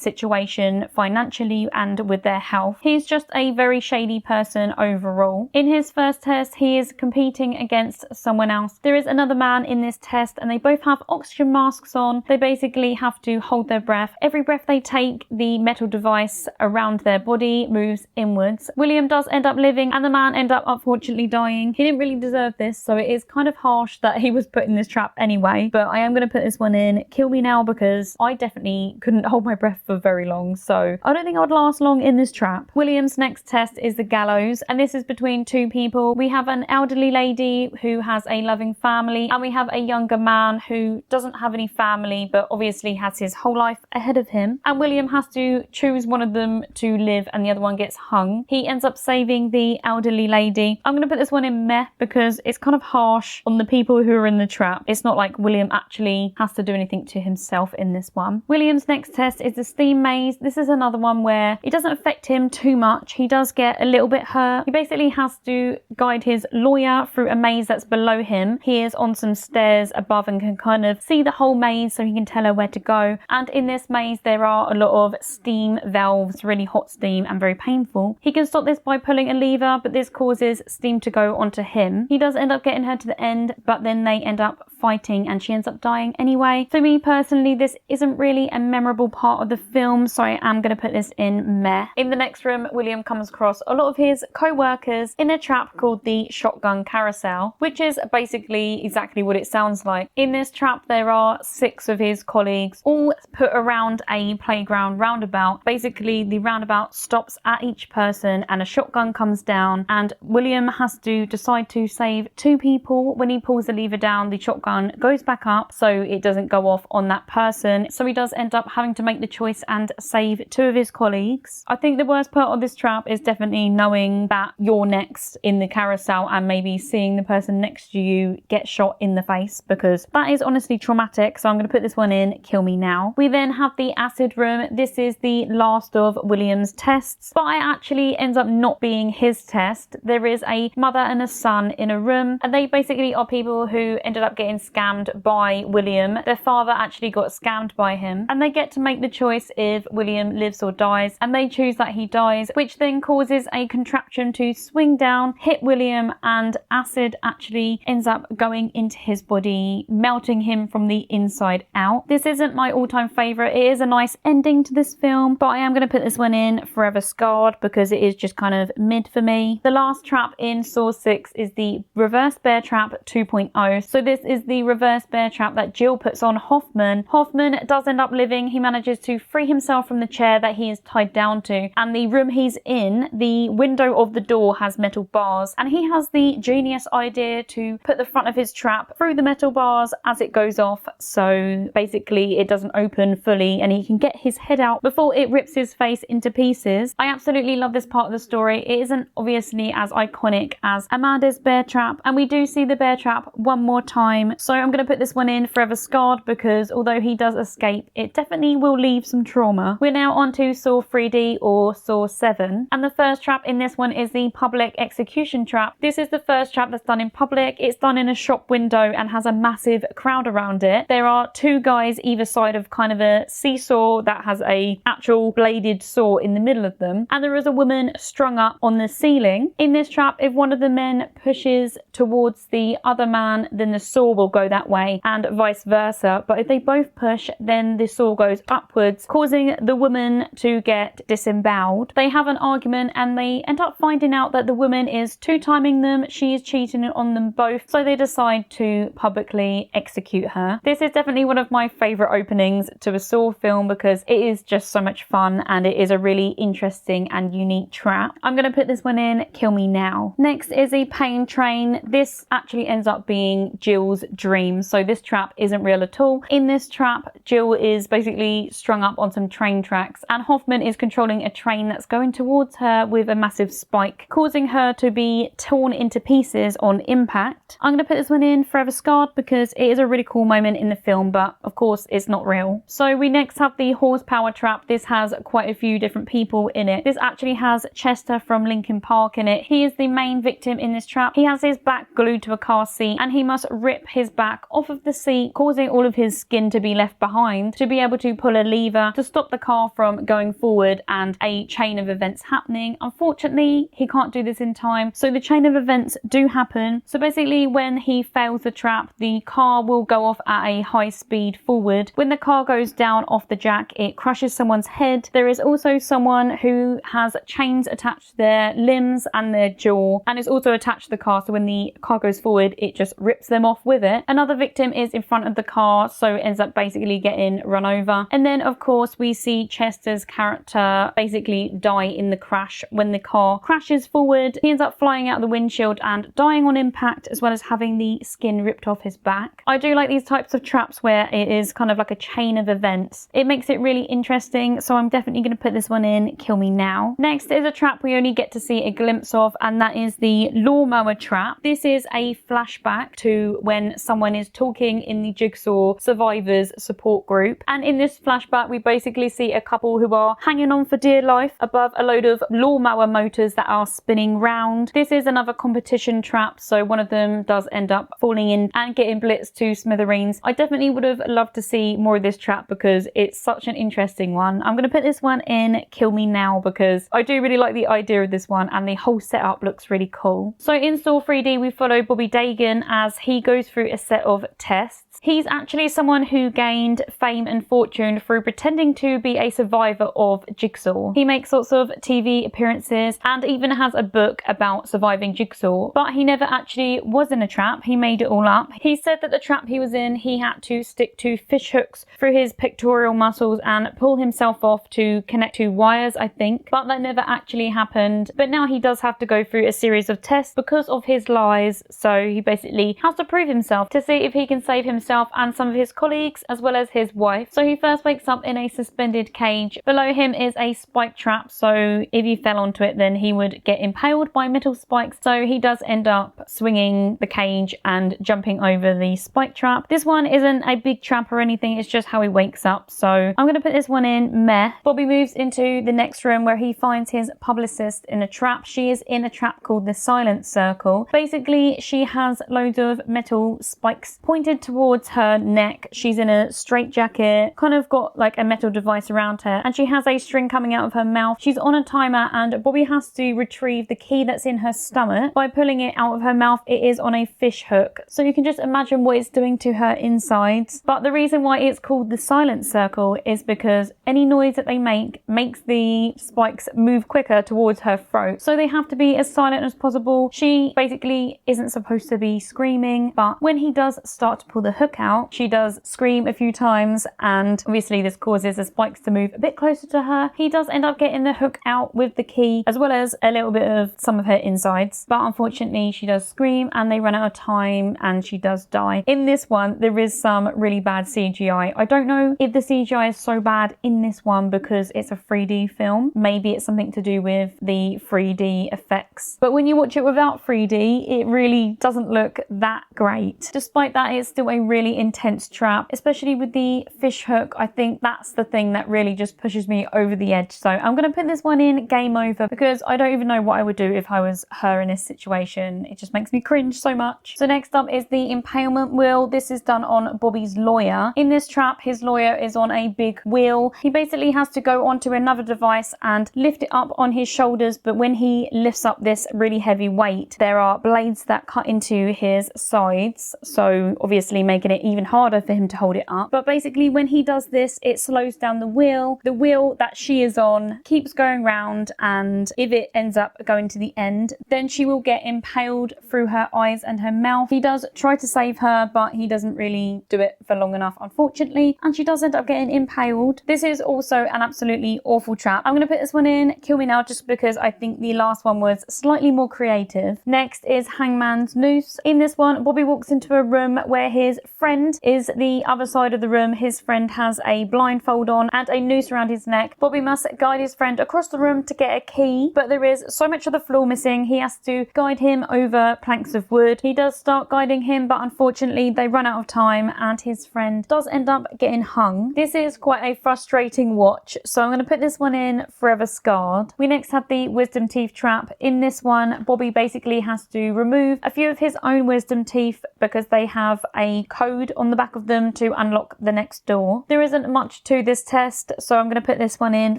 situation financially and with their health. He's just a very shady person overall. In his first test, he is competing against someone else. There is another man in this test and they both have oxygen masks on. They basically have to hold their breath. Every breath they take, the metal device around their body moves inwards. William does end up living and the man end up unfortunately dying. He didn't really deserve this, so it is kind of harsh that he was put in this trap anyway, but I am going to put this one in kill me now because I definitely couldn't hold my breath for very long, so I don't think I would last long in this trap. William's next test is the gallows, and this is between two people. We have an elderly lady who has a loving family, and we have a younger man who doesn't have any family but obviously has his whole life ahead of him, and William has to choose one of them to live and the other one gets hung. He ends up saving the elderly lady. I'm going to put this one in meh because it's kind of harsh on the people who are in the trap. It's not like William actually has to do anything to himself in this one. William's next test is the steam maze. This is another one where it doesn't affect him too much. He does get a little bit hurt. He basically has to guide his lawyer through a maze that's below him. He is on some stairs above and can kind of see the whole maze so he can tell her where to go. And in this maze there are a lot of steam valves, really hot steam and very painful. He can stop this by pulling a lever, but this causes steam to go onto him. He does end up getting her to the end, but then they end up fighting and she ends up dying anyway. For me personally, this isn't really a memorable part of the film, so I am going to put this in meh. In the next room, William comes across a lot of his co-workers in a trap called the shotgun carousel, which is basically exactly what it sounds like. In this trap, there are 6 of his colleagues all put around a playground roundabout. Basically, the roundabout stops at each person and a shotgun comes down, and William has to decide to save 2 people. When he pulls the lever down, the shotgun goes back up so it doesn't go off on that person. So he does end up having to make the choice and save 2 of his colleagues. I think the worst part of this trap is definitely knowing that you're next in the carousel and maybe seeing the person next to you get shot in the face, because that is honestly traumatic. So I'm going to put this one in kill me now. We then have the acid room. This is the last of William's tests, but it actually ends up not being his test. There is a mother and a son in a room, and they basically are people who ended up getting scammed by William. Their father actually got scammed by him, and they get to make the choice if William lives or dies, and they choose that he dies, which then causes a contraption to swing down, hit William, and acid actually ends up going into his body, melting him from the inside out. This isn't my all-time favourite. It is a nice ending to this film, but I am going to put this one in forever scarred because it is just kind of mid for me. The last trap in Saw 6 is the reverse bear trap 2.0. So this is the reverse bear trap that Jill puts on Hoffman. Hoffman does end up living. He manages to free himself from the chair that he is tied down to, and the room he's in, the window of the door has metal bars, and he has the genius idea to put the front of his trap through the metal bars as it goes off, so basically it doesn't open fully and he can get his head out before it rips his face into pieces. I absolutely love this part of the story. It isn't obviously as iconic as Amanda's bear trap, and we do see the bear trap one more time, so I'm going to put this one in forever scarred because although he does escape, it definitely will leave some trauma. We're now on to Saw 3D or Saw 7, and the first trap in this one is the public execution trap. This is the first trap that's done in public. It's done in a shop window and has a massive crowd around it. There are 2 guys either side of kind of a seesaw that has a actual bladed saw in the middle of them, and there is a woman strung up on the ceiling. In this trap, if one of the men pushes towards the other man, then the saw will go that way and vice versa, but if they both push, then the saw goes upwards, causing the woman to get disemboweled. They have an argument and they end up finding out that the woman is 2-timing them. She is cheating on them both, so they decide to publicly execute her. This is definitely one of my favourite openings to a Saw film because it is just so much fun and it is a really interesting and unique trap. I'm going to put this one in kill me now. Next is a pain train. This actually ends up being Jill's dream. So this trap isn't real at all. In this trap, Jill is basically strung up on some train tracks and Hoffman is controlling a train that's going towards her with a massive spike, causing her to be torn into pieces on impact. I'm going to put this one in Forever Scarred because it is a really cool moment in the film, but of course it's not real. So we next have the horsepower trap. This has quite a few different people in it. This actually has Chester from Linkin Park in it. He is the main victim in this trap. He has his back glued to a car seat and he must rip his back off of the seat, causing all of his skin to be left behind to be able to pull a lever to stop the car from going forward and a chain of events happening. Unfortunately, he can't do this in time, so the chain of events do happen. So basically when he fails the trap, the car will go off at a high speed forward. When the car goes down off the jack, it crushes someone's head. There is also someone who has chains attached to their limbs and their jaw and is also attached to the car, so when the car goes forward it just rips them off with it. Another victim is in front of the car, so ends up basically getting run over. And then of course we see Chester's character basically die in the crash. When the car crashes forward, he ends up flying out the windshield and dying on impact, as well as having the skin ripped off his back. I do like these types of traps where it is kind of like a chain of events. It makes it really interesting, so I'm definitely going to put this one in Kill Me Now. Next is a trap we only get to see a glimpse of, and that is the lawnmower trap. This is a flashback to when someone is talking in the Jigsaw survivors support group, and in this flashback we basically see a couple who are hanging on for dear life above a load of lawnmower motors that are spinning round. This is another competition trap, so one of them does end up falling in and getting blitzed to smithereens. I definitely would have loved to see more of this trap because it's such an interesting one. I'm going to put this one in Kill Me Now because I do really like the idea of this one and the whole setup looks really cool. So in Saw 3D we follow Bobby Dagan as he goes through a set of tests. He's actually someone who gained fame and fortune through pretending to be a survivor of Jigsaw. He makes lots of TV appearances and even has a book about surviving Jigsaw, but he never actually was in a trap. He made it all up. He said that the trap he was in, he had to stick to fish hooks through his pectoral muscles and pull himself off to connect to wires, I think, but that never actually happened. But now he does have to go through a series of tests because of his lies, so he basically has to prove himself to see if he can save himself and some of his colleagues as well as his wife. So he first wakes up in a suspended cage. Below him is a spike trap, so if he fell onto it then he would get impaled by metal spikes, so he does end up swinging the cage and jumping over the spike trap. This one isn't a big trap or anything, it's just how he wakes up, so I'm going to put this one in meh. Bobby moves into the next room where he finds his publicist in a trap. She is in a trap called the Silent Circle. Basically she has loads of metal spikes pointed towards her neck. She's in a straight jacket, kind of got like a metal device around her, and she has a string coming out of her mouth. She's on a timer and Bobby has to retrieve the key that's in her stomach by pulling it out of her mouth. It is on a fish hook, so you can just imagine what it's doing to her insides. But the reason why it's called the Silent Circle is because any noise that they make makes the spikes move quicker towards her throat, so they have to be as silent as possible. She basically isn't supposed to be screaming, but when he does start to pull the hook out, she does scream a few times, and obviously this causes the spikes to move a bit closer to her. He does end up getting the hook out with the key as well as a little bit of some of her insides, but unfortunately she does scream and they run out of time and she does die. In this one there is some really bad CGI. I don't know if the CGI is so bad in this one because it's a 3D film. Maybe it's something to do with the 3D effects, but when you watch it without 3D it really doesn't look that great. Despite that, it's still a really intense trap, especially with the fish hook. I think that's the thing that really just pushes me over the edge, so I'm going to put this one in game over because I don't even know what I would do if I was her in this situation. It just makes me cringe so much. So next up is the impalement wheel. This is done on Bobby's lawyer. In this trap his lawyer is on a big wheel. He basically has to go onto another device and lift it up on his shoulders, but when he lifts up this really heavy weight there are blades that cut into his sides, so obviously making making it even harder for him to hold it up. But basically when he does this, it slows down the wheel. The wheel that she is on keeps going round, and if it ends up going to the end, then she will get impaled through her eyes and her mouth. He does try to save her, but he doesn't really do it for long enough, unfortunately, and she does end up getting impaled. This is also an absolutely awful trap. I'm going to put this one in Kill Me Now just because I think the last one was slightly more creative. Next is Hangman's Noose. In this one, Bobby walks into a room where his friend is the other side of the room. His friend has a blindfold on and a noose around his neck. Bobby must guide his friend across the room to get a key, but there is so much of the floor missing. He has to guide him over planks of wood. He does start guiding him, but unfortunately they run out of time and his friend does end up getting hung. This is quite a frustrating watch, so I'm going to put this one in Forever Scarred. We next have the wisdom teeth trap. In this one, Bobby basically has to remove a few of his own wisdom teeth because they have a code on the back of them to unlock the next door. There isn't much to this test, so I'm going to put this one in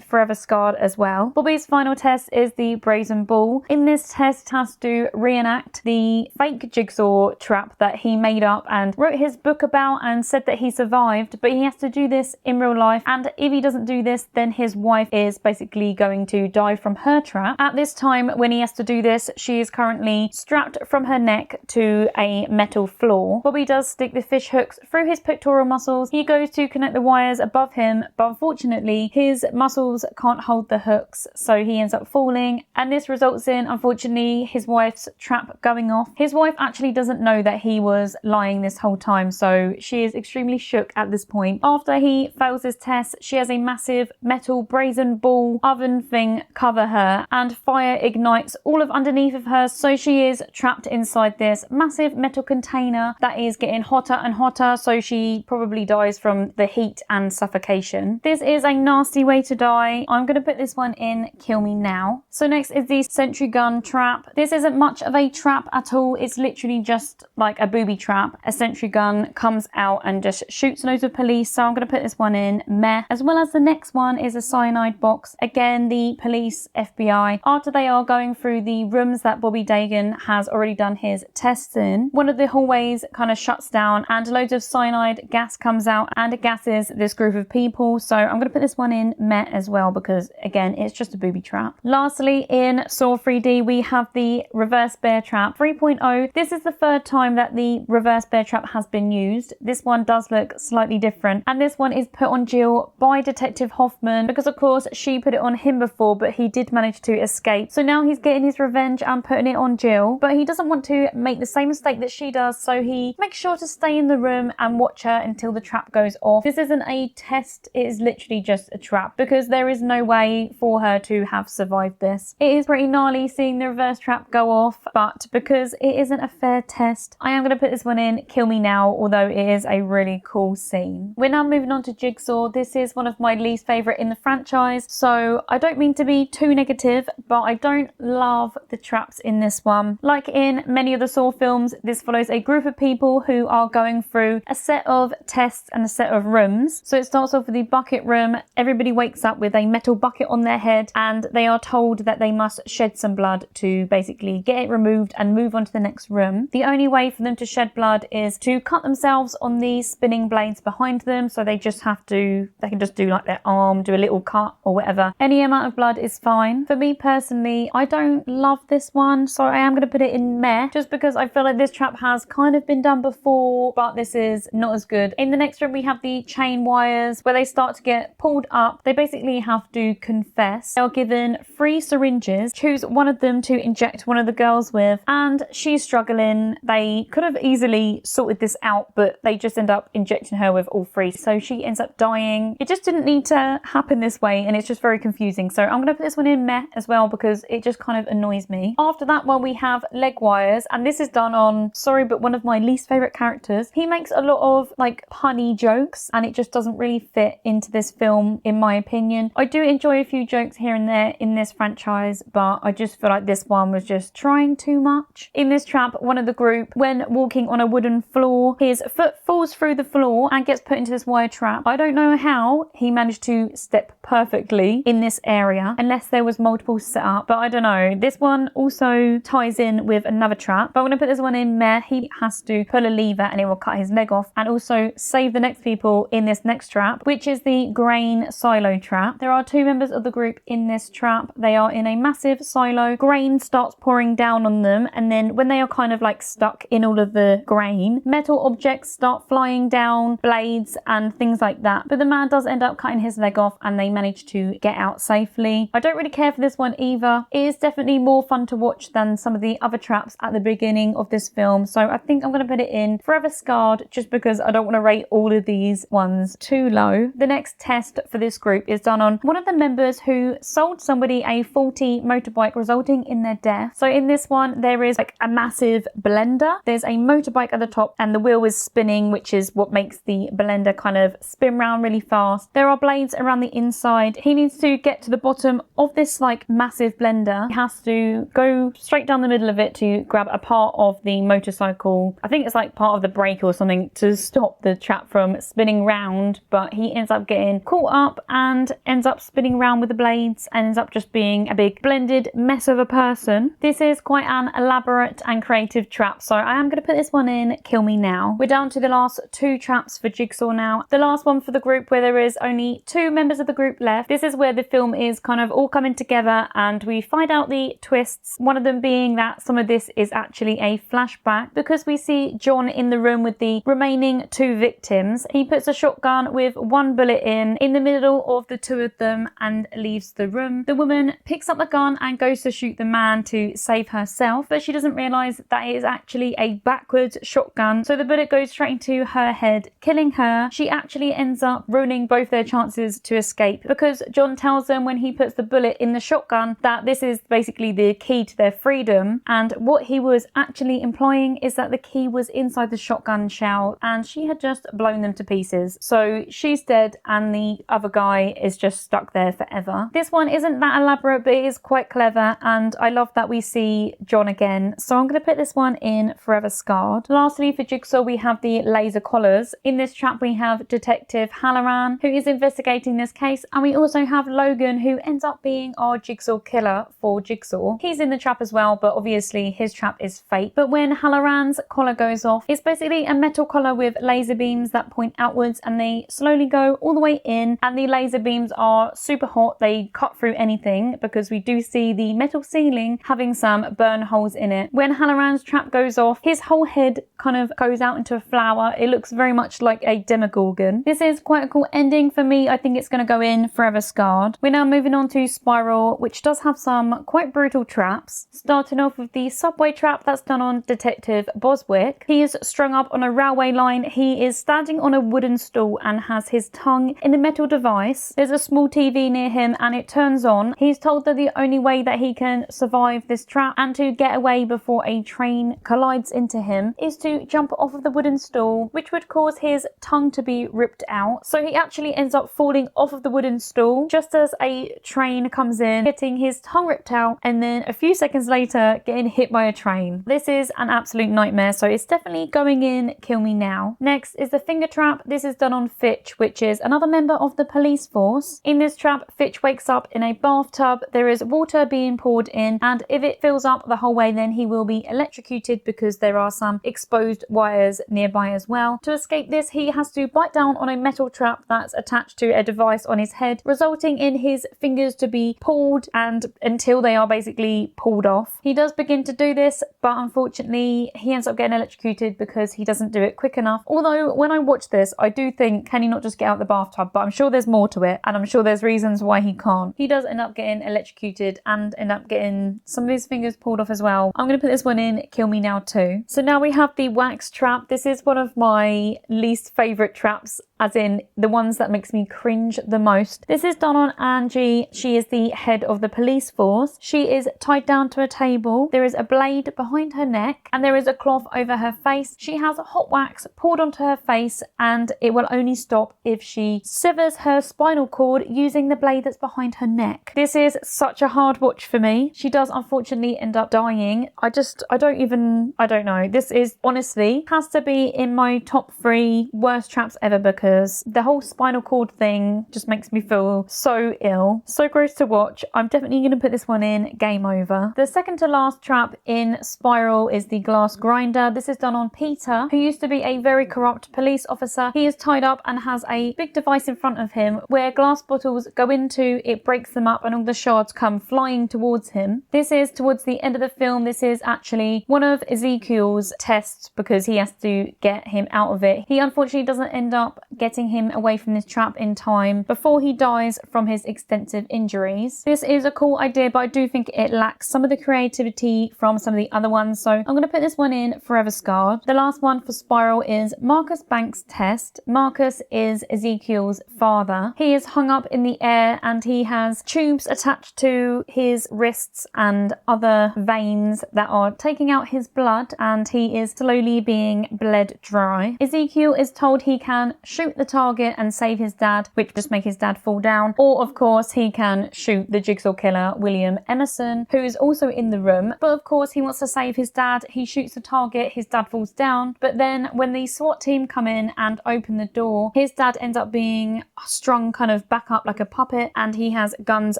Forever Scarred as well. Bobby's final test is the brazen ball. In this test, has to reenact the fake Jigsaw trap that he made up and wrote his book about and said that he survived, but he has to do this in real life, and if he doesn't do this, then his wife is basically going to die from her trap. At this time when he has to do this, she is currently strapped from her neck to a metal floor. Bobby does stick the fish hooks through his pectoral muscles. He goes to connect the wires above him, but unfortunately his muscles can't hold the hooks, so he ends up falling, and this results in, unfortunately, his wife's trap going off. His wife actually doesn't know that he was lying this whole time, so she is extremely shook at this point. After he fails his test, she has a massive metal brazen ball oven thing cover her, and fire ignites all of underneath of her, so she is trapped inside this massive metal container that is getting hotter and hotter, so she probably dies from the heat and suffocation. This is a nasty way to die. I'm going to put this one in Kill Me Now. So next is the sentry gun trap. This isn't much of a trap at all. It's literally just like a booby trap. A sentry gun comes out and just shoots loads of police, so I'm going to put this one in Meh. As well as the next one is a cyanide box. Again, the police, FBI, after they are going through the rooms that Bobby Dagan has already done his tests in, one of the hallways kind of shuts down and loads of cyanide gas comes out and it gases this group of people, so I'm going to put this one in Meh as well because again it's just a booby trap. Lastly, in Saw 3D we have the reverse bear trap 3.0. This is the third time that the reverse bear trap has been used. This one does look slightly different, and this one is put on Jill by Detective Hoffman because of course she put it on him before, but he did manage to escape, so now he's getting his revenge and putting it on Jill, but he doesn't want to make the same mistake that she does, so he makes sure to stay in the room and watch her until the trap goes off. This isn't a test, it is literally just a trap because there is no way for her to have survived this. It is pretty gnarly seeing the reverse trap go off, but because it isn't a fair test, I am going to put this one in Kill Me Now, although it is a really cool scene. We're now moving on to Jigsaw. This is one of my least favourite in the franchise, so I don't mean to be too negative, but I don't love the traps in this one. Like in many of the Saw films, this follows a group of people who are going through a set of tests and a set of rooms. So it starts off with the bucket room. Everybody wakes up with a metal bucket on their head and they are told that they must shed some blood to basically get it removed and move on to the next room. The only way for them to shed blood is to cut themselves on these spinning blades behind them, so they can just do like their arm, do a little cut or whatever. Any amount of blood is fine. For me personally, I don't love this one, so I am going to put it in Meh just because I feel like this trap has kind of been done before, but this is not as good. In the next room we have the chain wires where they start to get pulled up. They basically have to confess. They are given 3 syringes, choose one of them to inject one of the girls with, and she's struggling. They could have easily sorted this out, but they just end up injecting her with all 3, so she ends up dying. It just didn't need to happen this way and it's just very confusing, so I'm going to put this one in Meh as well because it just kind of annoys me. After that one we have leg wires, and this is done on, sorry, but one of my least favourite characters. He makes a lot of like punny jokes and it just doesn't really fit into this film in my opinion. I do enjoy a few jokes here and there in this franchise, but I just feel like this one was just trying too much. In this trap, one of the group, when walking on a wooden floor, his foot falls through the floor and gets put into this wire trap. I don't know how he managed to step perfectly in this area unless there was multiple set up, but I don't know. This one also ties in with another trap, but I'm going to put this one in Meh. He has to pull a lever and it will cut his leg off and also save the next people in this next trap, which is the grain silo trap. There are 2 members of the group in this trap. They are in a massive silo. Grain starts pouring down on them, and then when they are kind of like stuck in all of the grain, metal objects start flying down, blades and things like that. But the man does end up cutting his leg off and they manage to get out safely. I don't really care for this one either. It is definitely more fun to watch than some of the other traps at the beginning of this film, so I think I'm going to put it in Forever Scarred just because I don't want to rate all of these ones too low. The next test for this group is done on one of the members who sold somebody a faulty motorbike resulting in their death. So in this one there is like a massive blender. There's a motorbike at the top and the wheel is spinning, which is what makes the blender kind of spin round really fast. There are blades around the inside. He needs to get to the bottom of this like massive blender. He has to go straight down the middle of it to grab a part of the motorcycle. I think it's like part of the brake or something to stop the trap from spinning round, but he ends up getting caught up and ends up spinning around with the blades and ends up just being a big blended mess of a person. This is quite an elaborate and creative trap, so I am going to put this one in Kill Me Now. We're down to the last 2 traps for Jigsaw now. The last one for the group where there is only 2 members of the group left. This is where the film is kind of all coming together and we find out the twists. One of them being that some of this is actually a flashback because we see John in the room with the remaining 2 victims. He puts a shotgun with 1 bullet in the middle of the 2 of them and leaves the room. The woman picks up the gun and goes to shoot the man to save herself, but she doesn't realise that it is actually a backwards shotgun, so the bullet goes straight into her head, killing her. She actually ends up ruining both their chances to escape because John tells them when he puts the bullet in the shotgun that this is basically the key to their freedom, and what he was actually implying is that the key was inside the shotgun shell and she had just blown them to pieces. So she's dead and the other guy is just stuck there forever. This one isn't that elaborate, but it is quite clever and I love that we see John again, so I'm going to put this one in Forever Scarred. Lastly for Jigsaw we have the laser collars. In this trap we have Detective Halloran who is investigating this case, and we also have Logan who ends up being our Jigsaw killer for Jigsaw. He's in the trap as well, but obviously his trap is fake. But when Halloran's collar goes off, it's basically a metal collar with laser beams that point outwards and they slowly go all the way in, and the laser beams are super hot. They cut through anything because we do see the metal ceiling having some burn holes in it. When Halloran's trap goes off, his whole head kind of goes out into a flower. It looks very much like a Demogorgon. This is quite a cool ending for me. I think it's going to go in Forever Scarred. We're now moving on to Spiral, which does have some quite brutal traps. Starting off with the subway trap that's done on Detective Boswick. He is strung up on a railway line. He is standing on a wooden stool and has his tongue in a metal device. There's a small TV near him and it turns on. He's told that the only way that he can survive this trap and to get away before a train collides into him is to jump off of the wooden stool, which would cause his tongue to be ripped out. So he actually ends up falling off of the wooden stool just as a train comes in, getting his tongue ripped out, and then a few seconds later getting hit by a train. This is an absolute nightmare, so it's definitely going in Kill Me Now. Next is the finger trap. This is done on Fitch, which is another member of the police force. In this trap, Fitch wakes up in a bathtub. There is water being poured in, and if it fills up the whole way, then he will be electrocuted because there are some exposed wires nearby as well. To escape this, he has to bite down on a metal trap that's attached to a device on his head, resulting in his fingers to be pulled and until they are basically pulled off. He does begin to do this, but unfortunately he ends up getting electrocuted because he doesn't do it quick enough. Although when I watch this, I do think, can he not just get out of the bathtub? But I'm sure there's more to it and I'm sure there's reasons why he can't. He does end up getting electrocuted and end up getting some of his fingers pulled off as well. I'm going to put this one in Kill Me Now too. So now we have the wax trap. This is one of my least favourite traps, as in the ones that makes me cringe the most. This is done on Angie. She is the head of the police force. She is tied down to a table. There is a blade behind her neck and there is a cloth over her face. She has hot wax poured onto her face and it will only stop if she severs her spinal cord using the blade that's behind her neck. This is such a hard watch for me. She does unfortunately end up dying. I don't know. This is honestly has to be in my top 3 worst traps ever because the whole spinal cord thing just makes me feel so ill. So gross to watch. I'm definitely going to put this one in Game Over. The second to last trap in Spiral is the glass grinder. This is done on Peter. who used to be a very corrupt police officer. He is tied up and has a big device in front of him where glass bottles go into, it breaks them up and all the shards come flying towards him. This is towards the end of the film. This is actually one of Ezekiel's tests because he has to get him out of it. He unfortunately doesn't end up getting him away from this trap in time before he dies from his extensive injuries. This is a cool idea, but I do think it lacks some of the creativity from some of the other ones, so I'm going to put this one in Forever Scarred. The last one for Spiral is Marcus Banks' test. Marcus is Ezekiel's father. He is hung up in the air and he has tubes attached to his wrists and other veins that are taking out his blood, and he is slowly being bled dry. Ezekiel is told he can shoot the target and save his dad, which just make his dad fall down, or of course he can shoot the Jigsaw killer William Emerson, who is also in the room, but of course he wants to save his dad. He shoots the target, his dad falls down, but then when the SWAT team come in and open the door, his dad ends up being strung kind of back up like a puppet, and he has guns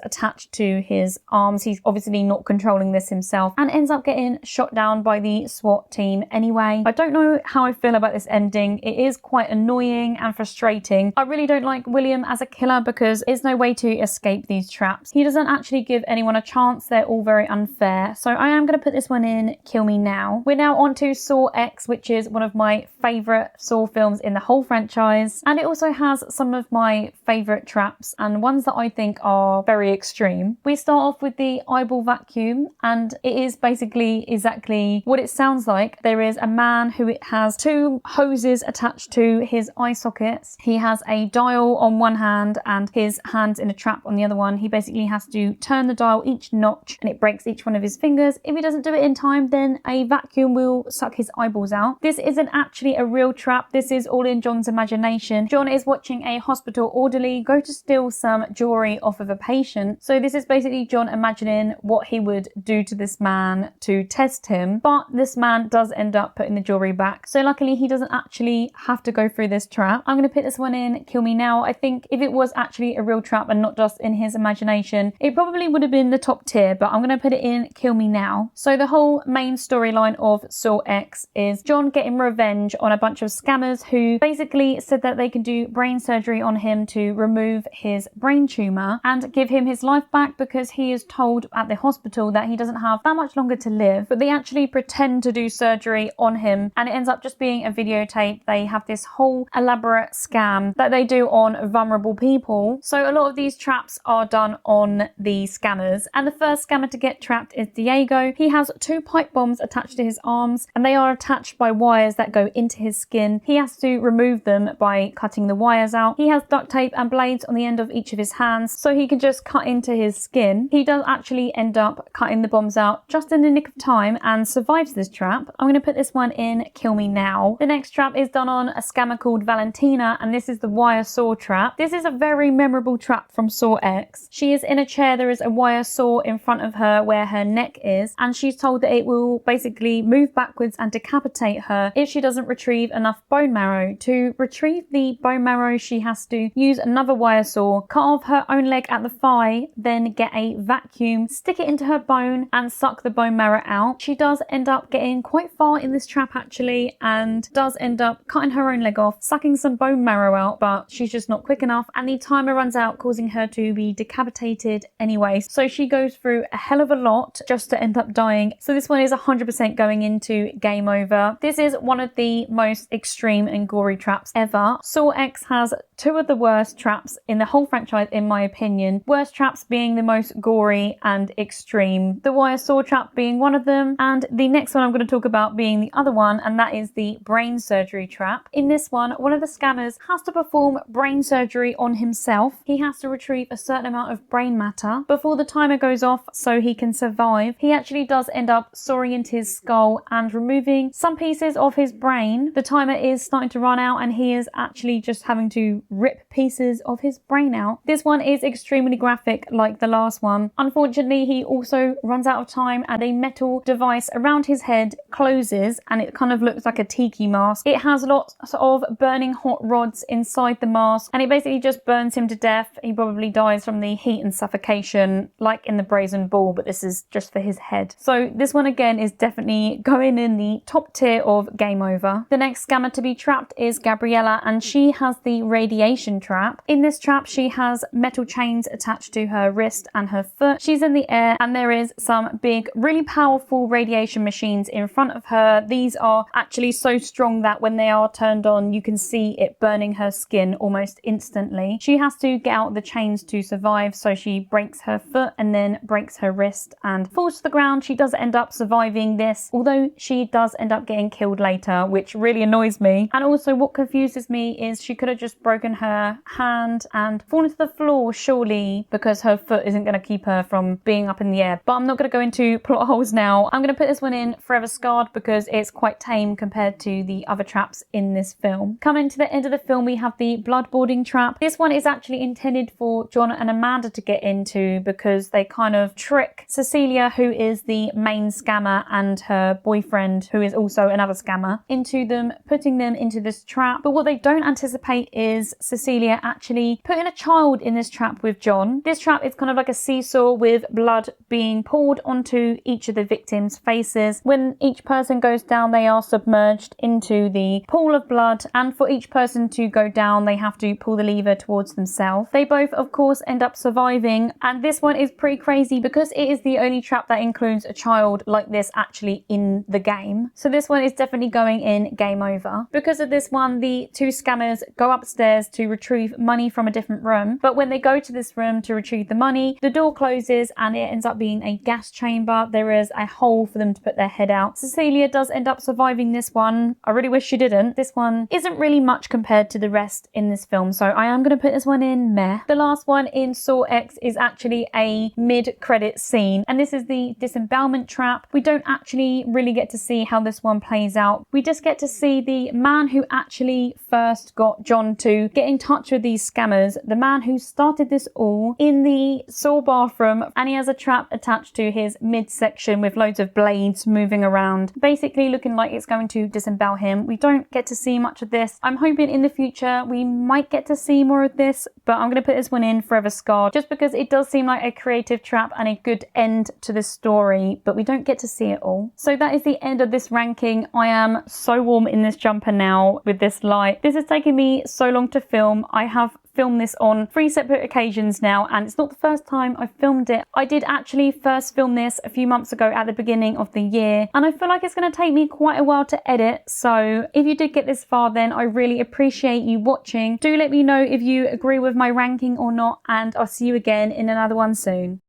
attached to his arms. He's obviously not controlling this himself and ends up getting shot down by the SWAT team anyway. I don't know how I feel about this ending. It is quite annoying and frustrating. I really don't like William as a killer because there's no way to escape these traps. He doesn't actually give anyone a chance. They're all very unfair. So I am going to put this one in Kill Me Now. We're now on to Saw X, which is one of my favourite Saw films in the whole franchise. And it also has some of my favourite traps and ones that I think are very extreme. We start off with the eyeball vacuum, and it is basically exactly what it sounds like. There is a man who has two hoses attached to his eye sockets. He has a dial on one hand and his hand's in a trap on the other one. He basically has to turn the dial each notch and it breaks each one of his fingers. If he doesn't do it in time, then a vacuum will suck his eyeballs out. This isn't actually a real trap. This is all in John's imagination. John is watching a hospital orderly go to steal some jewelry off of a patient. So this is basically John imagining what he would do to this man to test him, but this man does end up putting the jewelry back. So luckily he doesn't actually have to go through this trap. I'm going to put this one in Kill Me Now. I think if it was actually a real trap and not just in his imagination, it probably would have been the top tier, but I'm going to put it in Kill Me Now. So the whole main storyline of Saw X is John getting revenge on a bunch of scammers who basically said that they can do brain surgery on him to remove his brain tumour and give him his life back, because he is told at the hospital that he doesn't have that much longer to live. But they actually pretend to do surgery on him and it ends up just being a videotape. They have this whole elaborate scam that they do on vulnerable people. So a lot of these traps are done on the scammers, and the first scammer to get trapped is Diego. He has two pipe bombs attached to his arms and they are attached by wires that go into his skin. He has to remove them by cutting the wires out. He has duct tape and blades on the end of each of his hands so he can just cut into his skin. He does actually end up cutting the bombs out just in the nick of time and survives this trap. I'm going to put this one in Kill Me Now. The next trap is done on a scammer called Valentina, and this is the wire saw trap. This is a very memorable trap from Saw X. She is in a chair. There is a wire saw in front of her where her neck is, and she's told that it will basically move backwards and decapitate her if she doesn't retrieve enough bone marrow. To retrieve the bone marrow, she has to use another wire saw, cut off her own leg at the thigh, then get a vacuum, stick it into her bone and suck the bone marrow out. She does end up getting quite far in this trap actually, and does end up cutting her own leg off, sucking some bone marrow out, but she's just not quick enough and the timer runs out, causing her to be decapitated anyway. So she goes through a hell of a lot just to end up dying. So this one is 100% going into game over. This is one of the most extreme and gory traps ever. Saw X has two of the worst traps in the whole franchise in my opinion. Worst traps being the most gory and extreme. The wire saw trap being one of them, and the next one I'm going to talk about being the other one, and that is the brain surgery trap. In this one of the scammers has to perform brain surgery on himself. He has to retrieve a certain amount of brain matter before the timer goes off so he can survive. He actually does end up sawing into his skull and removing some pieces of his brain. The timer is starting to run out and he is actually just having to rip pieces of his brain out. This one is extremely graphic like the last one. Unfortunately, he also runs out of time and a metal device around his head closes and it kind of looks like a tiki mask. It has lots of burning hot rods inside the mask and it basically just burns him to death. He probably dies from the heat and suffocation like in the Brazen Ball, but this is just for his head. So this one again is definitely going in the top tier of game over. The next scammer to be trapped is Gabriella, and she has the radiation trap. In this trap, she has metal chains attached to her wrist and her foot. She's in the air and there is some big, really powerful radiation machines in front of her. These are actually so strong that when they are turned on, you can see it burning her skin almost instantly. She has to get out the chains to survive, so she breaks her foot and then breaks her wrist and falls to the ground. She does end up surviving this, although she does end up getting killed later, which really annoys me. And also what confuses me is she could have just broken her hand and fallen to the floor, surely, because her foot isn't going to keep her from being up in the air. But I'm not going to go into plot holes now. I'm going to put this one in Forever Scarred because it's quite tame compared to the other traps in this film. Coming to the end of the film, we have the bloodboarding trap. This one is actually intended for John and Amanda to get into because they kind of trick Cecilia, who is the main scammer, and her boyfriend, who is also another scammer, into them, putting them into this trap. But what they don't anticipate is Cecilia actually putting a child in this trap with John. This trap is kind of like a seesaw with blood being poured onto each of the victims' faces. When each person goes down, they are submerged into the pool of blood, and for each person to go down, they have to pull the lever towards themselves. They both, of course, end up surviving, and this one is pretty crazy because it is the only trap that includes a child like this actually in the game. So this one is definitely going in game over. Because of this one, the two scammers go upstairs to retrieve money from a different room, but when they go to this room to retrieve the money, the door closes and it ends up being a gas chamber. There is a hole for them to put their head out. Cecilia does end up surviving this one. I really wish she didn't. This one isn't really much compared to the rest in this film, so I am going to put this one in meh. The last one in Saw X is actually a mid-credit scene, and this is the disembowelment trap. We don't actually really get to see how this one plays out. We just get to see the man who actually first got John to get in touch with these scammers, the man who started this all, in the Saw bathroom, and he has a trap attached to his midsection with loads of blades moving around, basically looking like it's going to disembowel him. We don't get to see much of this. I'm hoping in the future we might get to see more of this, but I'm going to put this one in Forever Scarred just because it does seem like a creative trap and a good end to the story, but we don't get to see it all. So that is the end of this ranking. I am so warm in this jumper now with this light. This has taken me so long to film. I have filmed this on 3 separate occasions now, and it's not the first time I've filmed it. I did actually first film this a few months ago at the beginning of the year, and I feel like it's going to take me quite a while to edit. So if you did get this far, then I really appreciate you watching. Do let me know if you agree with my ranking or not, and I'll see you again in another one soon.